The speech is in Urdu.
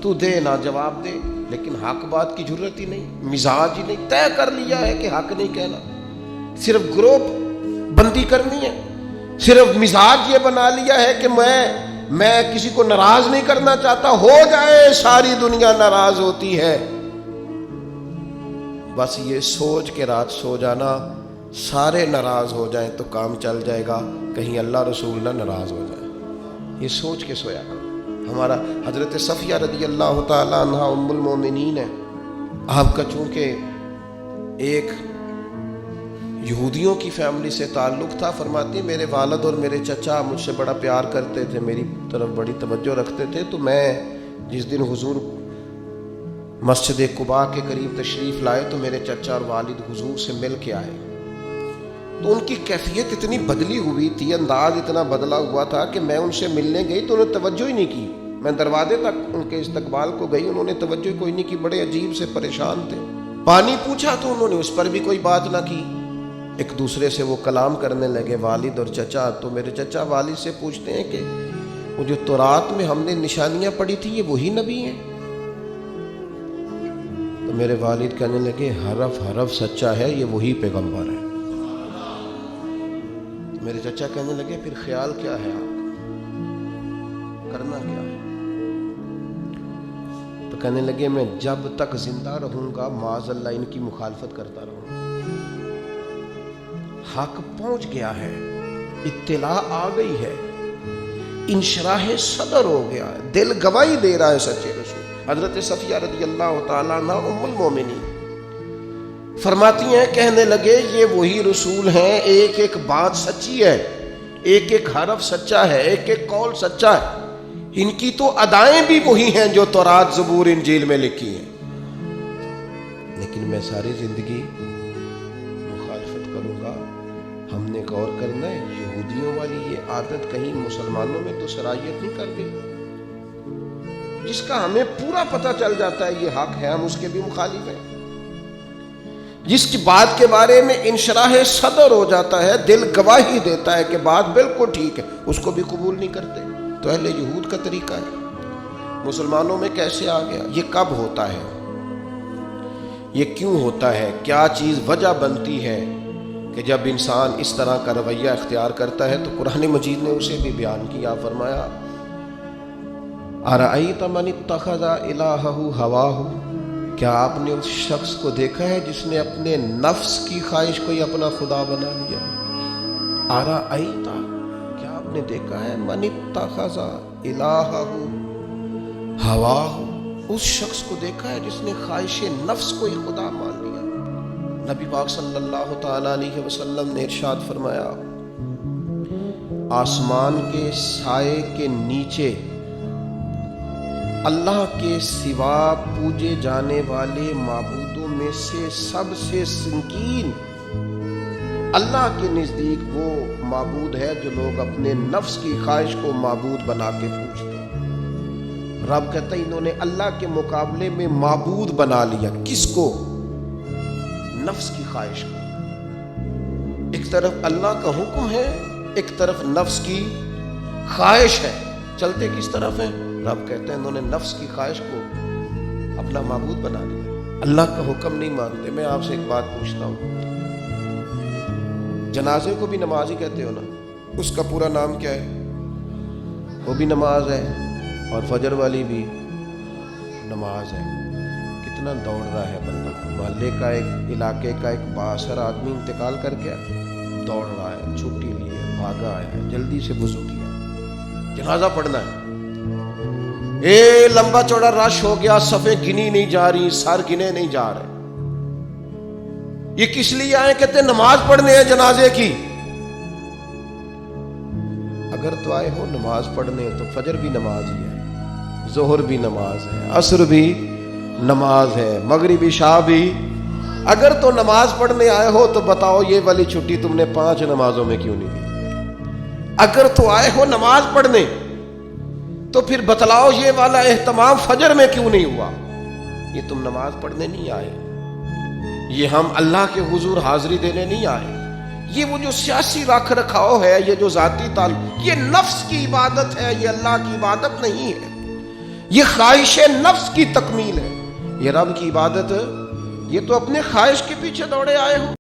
تو دے نہ جواب دے، لیکن حق بات کی ضرورت ہی نہیں، مزاج ہی نہیں، طے کر لیا ہے کہ حق نہیں کہنا، صرف گروپ بندی کرنی ہے، صرف مزاج یہ بنا لیا ہے کہ میں کسی کو ناراض نہیں کرنا چاہتا، ہو جائے ساری دنیا ناراض ہوتی ہے، بس یہ سوچ کے رات سو جانا سارے ناراض ہو جائیں تو کام چل جائے گا، کہیں اللہ رسول نہ ناراض ہو جائے، یہ سوچ کے سویا کرو۔ ہمارا حضرت صفیہ رضی اللہ تعالی عنہا ام المومنین ہے، آپ کا چونکہ ایک یہودیوں کی فیملی سے تعلق تھا، فرماتی میرے والد اور میرے چچا مجھ سے بڑا پیار کرتے تھے، میری طرف بڑی توجہ رکھتے تھے، تو میں جس دن حضور مسجد قباء کے قریب تشریف لائے تو میرے چچا اور والد حضور سے مل کے آئے، تو ان کی کیفیت اتنی بدلی ہوئی تھی، انداز اتنا بدلا ہوا تھا کہ میں ان سے ملنے گئی تو انہوں نے توجہ ہی نہیں کی، میں دروازے تک ان کے استقبال کو گئی، انہوں نے توجہ کوئی نہیں کی، بڑے عجیب سے پریشان تھے، پانی پوچھا تو انہوں نے اس پر بھی کوئی بات نہ کی، ایک دوسرے سے وہ کلام کرنے لگے والد اور چچا، تو میرے چچا والد سے پوچھتے ہیں کہ وہ جو تورات میں ہم نے نشانیاں پڑھی تھی یہ وہی نبی ہیں؟ تو میرے والد کہنے لگے حرف سچا ہے، یہ وہی پیغمبر ہے۔ میرے چچا کہنے لگے پھر خیال کیا ہے آپ کا، کرنا کیا ہے؟ تو کہنے لگے میں جب تک زندہ رہوں گا معاذ اللہ ان کی مخالفت کرتا رہوں گا، حق پہنچ گیا ہے، اطلاع آ گئی ہے، انشراح صدر ہو گیا ہے، دل گواہی دے رہا ہے سچے رسول۔ حضرت صفیہ رضی اللہ تعالیٰ عنہ ام المومنین فرماتی ہیں کہنے لگے یہ وہی رسول ہیں، ایک ایک بات سچی ہے، ایک ایک حرف سچا ہے، ایک ایک قول سچا ہے، ان کی تو ادائیں بھی وہی ہیں جو تورات زبور انجیل میں لکھی ہیں، لیکن میں ساری زندگی مخالفت کروں گا۔ ہم نے غور کرنا ہے یہودیوں والی یہ عادت کہیں مسلمانوں میں تو سرایت نہیں کر گئی، جس کا ہمیں پورا پتہ چل جاتا ہے یہ حق ہے ہم اس کے بھی مخالف ہیں، جس کی بات کے بارے میں انشراح صدر ہو جاتا ہے، دل گواہی دیتا ہے کہ بات بالکل ٹھیک ہے، اس کو بھی قبول نہیں کرتے۔ تو اہل یہود کا طریقہ ہے، مسلمانوں میں کیسے آ گیا؟ یہ کب ہوتا ہے؟ یہ کیوں ہوتا ہے؟ کیا چیز وجہ بنتی ہے کہ جب انسان اس طرح کا رویہ اختیار کرتا ہے؟ تو قرآن مجید نے اسے بھی بیان کیا، فرمایا اَرَأَيْتَ مَنِ اتَّخَذَ إِلَٰهَهُ هَوَاهُ، کیا آپ نے اس شخص کو دیکھا ہے جس نے اپنے نفس کی خواہش کو ہی اپنا خدا بنا لیا؟ اَرَأَيْتَ، کیا آپ نے دیکھا ہے مَنِ اتَّخَذَ إِلَٰهَهُ هَوَاهُ، اس شخص کو دیکھا ہے جس نے خواہش نفس کو ہی خدا مان لیا؟ نبی پاک صلی اللہ تعالیٰ علیہ وسلم نے ارشاد فرمایا آسمان کے سائے کے نیچے اللہ کے سوا پوجے جانے والے معبودوں میں سے سب سے سنگین اللہ کے نزدیک وہ معبود ہے جو لوگ اپنے نفس کی خواہش کو معبود بنا کے پوجتے ہیں۔ رب کہتا ہے انہوں نے اللہ کے مقابلے میں معبود بنا لیا، کس کو؟ نفس کی خواہش کو۔ ایک طرف اللہ کا حکم ہے، ایک طرف نفس کی خواہش ہے، چلتے کس طرف ہیں؟ رب کہتے ہیں انہوں نے نفس کی خواہش کو اپنا معبود بنا لیا، اللہ کا حکم نہیں مانتے۔ میں آپ سے ایک بات پوچھتا ہوں، جنازے کو بھی نماز ہی کہتے ہو نا؟ اس کا پورا نام کیا ہے؟ وہ بھی نماز ہے، اور فجر والی بھی نماز ہے۔ کتنا دوڑ رہا ہے بندہ، محلے کا ایک علاقے کا ایک بااثر آدمی انتقال کر گیا، دوڑ رہا ہے، چھٹی لی ہے، بھاگا ہے، جلدی سے وضو کیا، جنازہ پڑھنا ہے، لمبا چوڑا رش ہو گیا، صفیں گنی نہیں جا رہی، سر گنے نہیں جا رہے، یہ کس لیے آئے؟ کہتے ہیں نماز پڑھنے ہیں جنازے کی۔ اگر تو آئے ہو نماز پڑھنے تو فجر بھی نماز ہی ہے، ظہر بھی نماز ہے، عصر بھی نماز ہے، مغرب عشاء بھی۔ اگر تو نماز پڑھنے آئے ہو تو بتاؤ یہ والی چھٹی تم نے 5 نمازوں میں کیوں نہیں دی؟ اگر تو آئے ہو نماز پڑھنے تو پھر بتلاؤ یہ والا اہتمام فجر میں کیوں نہیں ہوا؟ یہ تم نماز پڑھنے نہیں آئے، یہ ہم اللہ کے حضور حاضری دینے نہیں آئے، یہ وہ جو سیاسی رکھ رکھاؤ ہے، یہ جو ذاتی تعلق، یہ نفس کی عبادت ہے، یہ اللہ کی عبادت نہیں ہے۔ یہ خواہش نفس کی تکمیل ہے. یہ رب کی عبادت، یہ تو اپنے خواہش کے پیچھے دوڑے آئے ہو.